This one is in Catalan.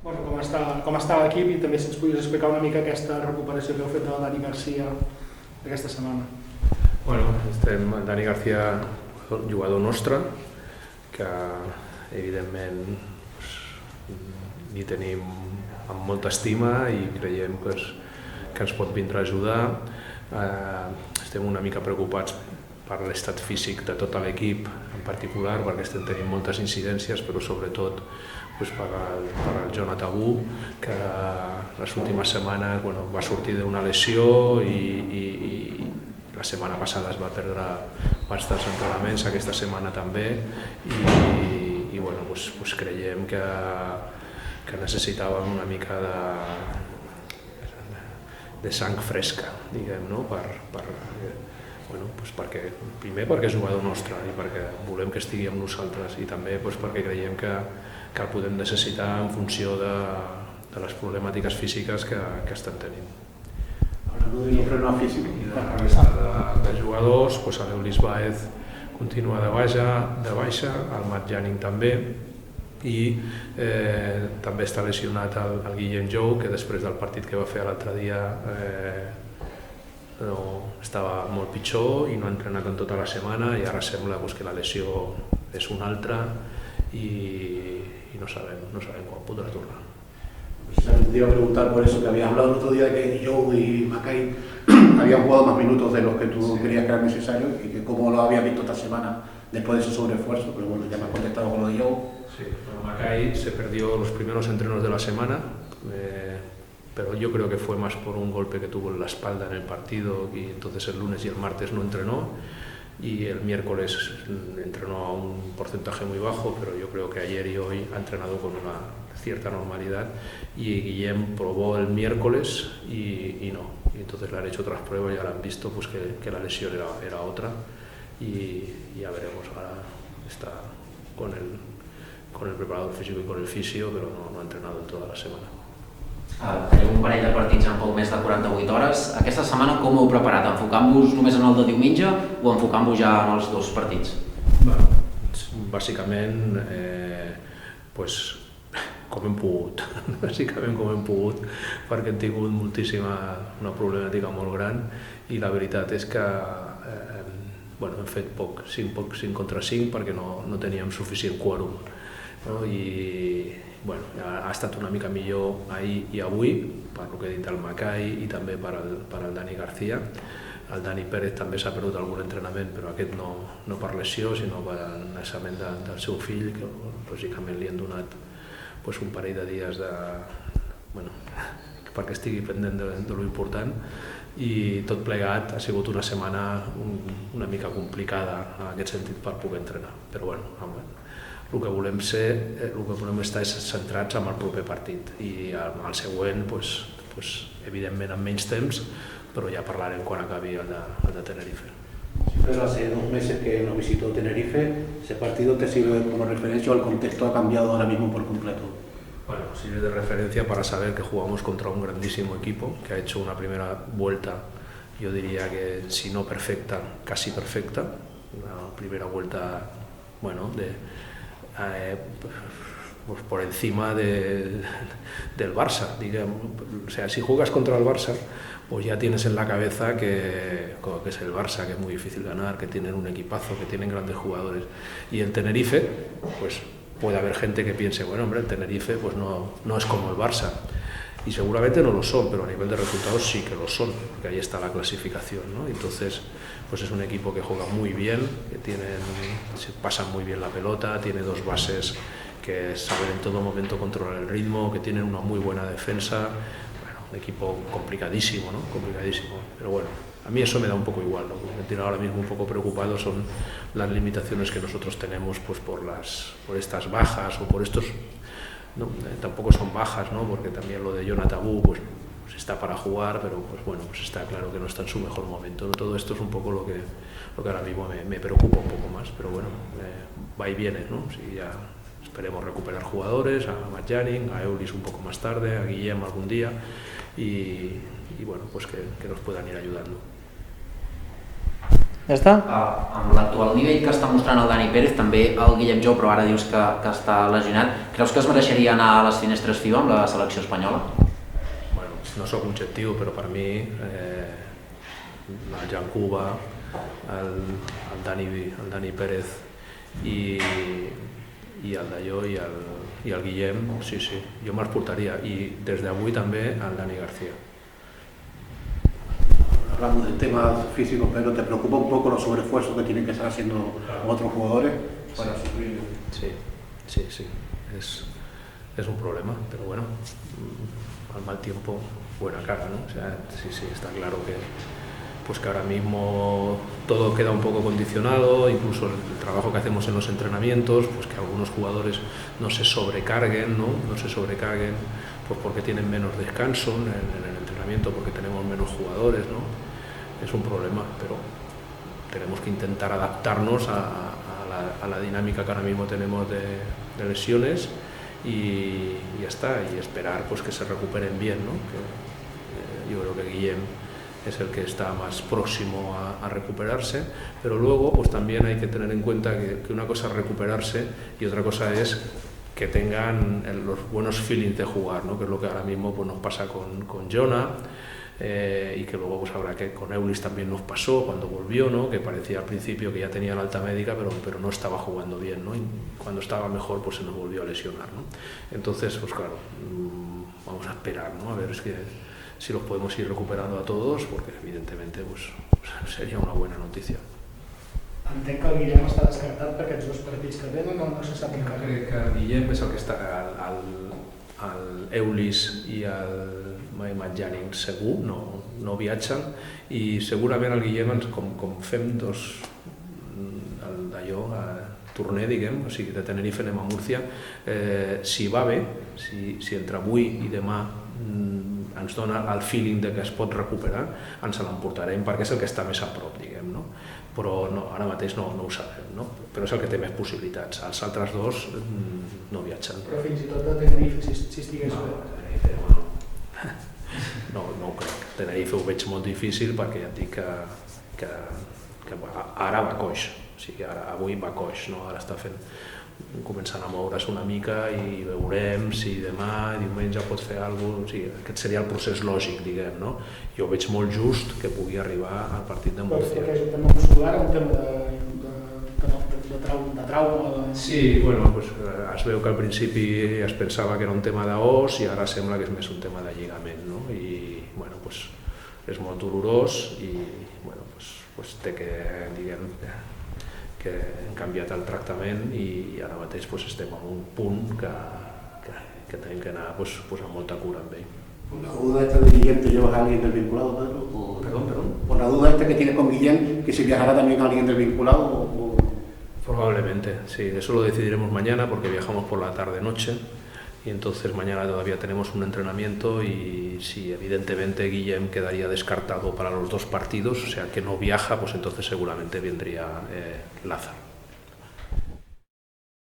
Bueno, com està l'equip i també si ens podies explicar una mica aquesta recuperació que heu fet del Dani Garcia aquesta setmana. Bueno, estem el Dani Garcia, el jugador nostre, que evidentment li tenim amb molta estima i creiem que ens pot vindre a ajudar. Estem una mica preocupats per l'estat físic de tot l'equip en particular, perquè estem tenint moltes incidències, però sobretot per el Jonathan Wu, que les últimes setmanes va sortir d'una lesió i la setmana passada es va perdre bastants entrenaments, aquesta setmana també, i creiem que necessitàvem una mica de sang fresca, diguem, no? Primer perquè és jugador nostre i perquè volem que estigui amb nosaltres, i també perquè creiem que el podem necessitar en funció de les problemàtiques físiques que estan tenint. Hablando del entreno físico. I de la resta de jugadors, l'Eulis Baez continua de baixa, el Matt Janning també, i també està lesionat el Guillem Jou, que després del partit que va fer l'altre dia estava molt pitjor i no ha entrenat en tota la setmana, i ara sembla que la lesió és una altra i no sabem quan podrà tornar. Te iba a preguntar por eso, que habías hablado el otro día de que Joe y Mackay habían jugado más minutos de los que tú creías que eran necesarios y que cómo lo habías visto esta semana después de ese sobreesfuerzo, pero bueno, ya me has contestado con lo de Joe. Sí, Mackay se perdió los primeros entrenos de la semana, pero yo creo que fue más por un golpe que tuvo en la espalda en el partido, y entonces el lunes y el martes no entrenó, y el miércoles entrenó a un porcentaje muy bajo, pero yo creo que ayer y hoy ha entrenado con una cierta normalidad, y Guillem probó el miércoles y no, y entonces le han hecho otras pruebas y ahora han visto que la lesión era otra, y ya veremos. Ahora está con el preparador físico y con el fisio, pero no ha entrenado en toda la semana. Teniu un parell de partits en poc més de 48 hores. Aquesta setmana com ho heu preparat? Enfocant-vos només en el de diumenge o enfocant-vos ja en els dos partits? Bueno, bàsicament com hem pogut, perquè hem tingut una problemàtica molt gran, i la veritat és que hem fet poc, 5 contra 5, perquè no teníem suficient quòrum, no? I ha estat una mica millor ahir i avui, per el que he dit del Mackay i també per al Dani Garcia. El Dani Pérez també s'ha perdut algun entrenament, però aquest no per lesió, sinó per el naixement del seu fill, que lògicament li han donat un parell de dies perquè estigui pendent de lo important, i tot plegat ha sigut una setmana una mica complicada en aquest sentit per poder entrenar, però el que volem estar és centrats en el proper partit, i el següent evidentment amb menys temps, però ja parlarem quan acabi el de Tenerife. Pero hace 2 meses que nos visitó Tenerife, ¿ese partido te sirve como referencia o el contexto ha cambiado ahora mismo por completo? Bueno, sirve de referencia para saber que jugamos contra un grandísimo equipo que ha hecho una primera vuelta, yo diría que si no perfecta, casi perfecta, una primera vuelta por encima del Barça, digamos. O sea, si juegas contra el Barça, pues ya tienes en la cabeza que es el Barça, que es muy difícil ganar, que tienen un equipazo, que tienen grandes jugadores. Y el Tenerife, puede haber gente que piense, el Tenerife no es como el Barça. Y seguramente no lo son, pero a nivel de resultados sí que lo son, porque ahí está la clasificación, ¿no? Entonces, es un equipo que juega muy bien, se pasan muy bien la pelota, tiene 2 bases que saben en todo momento controlar el ritmo, que tienen una muy buena defensa. Un equipo complicadísimo, ¿no? Complicadísimo. Pero a mí eso me da un poco igual, ¿no? Lo que me tiene ahora mismo un poco preocupado son las limitaciones que nosotros tenemos por estas bajas o por estos... No, tampoco son bajas, ¿no? Porque también lo de Jonathan Wu está para jugar, pero está claro que no está en su mejor momento, ¿no? Todo esto es un poco lo que ahora mismo me preocupa un poco más, pero va y viene, ¿no? Si ya esperemos recuperar jugadores, a Matt Janning, a Eulis un poco más tarde, a Guillem algún día, y que nos puedan ir ayudando. Ja està? Amb l'actual nivell que està mostrant el Dani Pérez, també el Guillem Jou, però ara dius que està lesionat, creus que es mereixeria anar a les finestres FIBA amb la selecció espanyola? Bueno, no sóc objectiu, però per mi el Jan Cuba, el Dani Pérez i el Dalló i el Guillem, sí, jo me'ls portaria, i des d'avui també el Dani García. Hablando del tema físico, pero ¿te preocupa un poco los sobreesfuerzos que tienen que estar haciendo otros jugadores para suplir? Sí, es un problema, pero bueno, al mal tiempo buena cara, ¿no? O sea, sí, está claro que ahora mismo todo queda un poco condicionado, incluso el trabajo que hacemos en los entrenamientos, pues que algunos jugadores no se sobrecarguen, pues porque tienen menos descanso en el entrenamiento, porque tenemos menos jugadores, ¿no? Es un problema, pero tenemos que intentar adaptarnos a la dinámica que ahora mismo tenemos de lesiones y ya está, y esperar pues que se recuperen bien, ¿no? Yo creo que Guillem es el que está más próximo a recuperarse, pero luego pues también hay que tener en cuenta que una cosa es recuperarse y otra cosa es que tengan los buenos feelings de jugar, ¿no? Que es lo que ahora mismo pues nos pasa con Jonah, y que luego pues habrá que con Eulis también nos pasó cuando volvió, ¿no? Que parecía al principio que ya tenía la alta médica, pero no estaba jugando bien, ¿no? Y cuando estaba mejor pues se nos volvió a lesionar, ¿no? Entonces pues claro, vamos a esperar, ¿no? A ver si los podemos ir recuperando a todos, porque evidentemente pues sería una buena noticia. Entenc que el Guillem està descartat per aquests 2 partits que venen o no se sap encara? Crec que el Guillem és el que està, el Eulis i el Matt Jennings segur, no viatgen, i segurament el Guillem, com fem d'allò, torner, diguem, o sigui, de Tenerife anem a Múrcia, si va bé, si entre avui i demà ens dona el feeling de que es pot recuperar, ens l'emportarem perquè és el que està més a prop, diguem, no? Però no, ara mateix no ho sabem, no? Però és el que té més possibilitats. Els altres 2 no viatgen. Però fins i tot a Tenerife, si estigués bé? No ho crec. Tenerife ho veig molt difícil perquè ja et dic que ara va coix, o sigui, avui va coix, no? Ara està començant a moure's una mica i veurem si demà, diumenge pot fer alguna cosa, o sigui, aquest seria el procés lògic, diguem, no? Jo veig molt just que pugui arribar al partit de Múrcia. Perquè és un tema muscular, un tema de trauma? Sí, bueno, pues es veu que al principi es pensava que era un tema d'os i ara sembla que és més un tema de lligament, no? I, bueno, pues és molt dolorós i, bueno, pues té que, diguem, que hem canviat el tractament i ara mateix pues, estem en un punt que tenim que anar pues, amb molta cura amb ell. Por la duda esta de Guillem, ¿te llevas a alguien del vinculado, Pedro? Perdón. Por la duda esta que tienes con Guillem, que si viajará también alguien del vinculado Probablemente, sí, eso lo decidiremos mañana porque viajamos por la tarde-noche y entonces mañana todavía tenemos un entrenamiento y si evidentemente Guillem quedaría descartado para los 2 partidos, o sea que no viaja, pues entonces seguramente vendría Lázaro.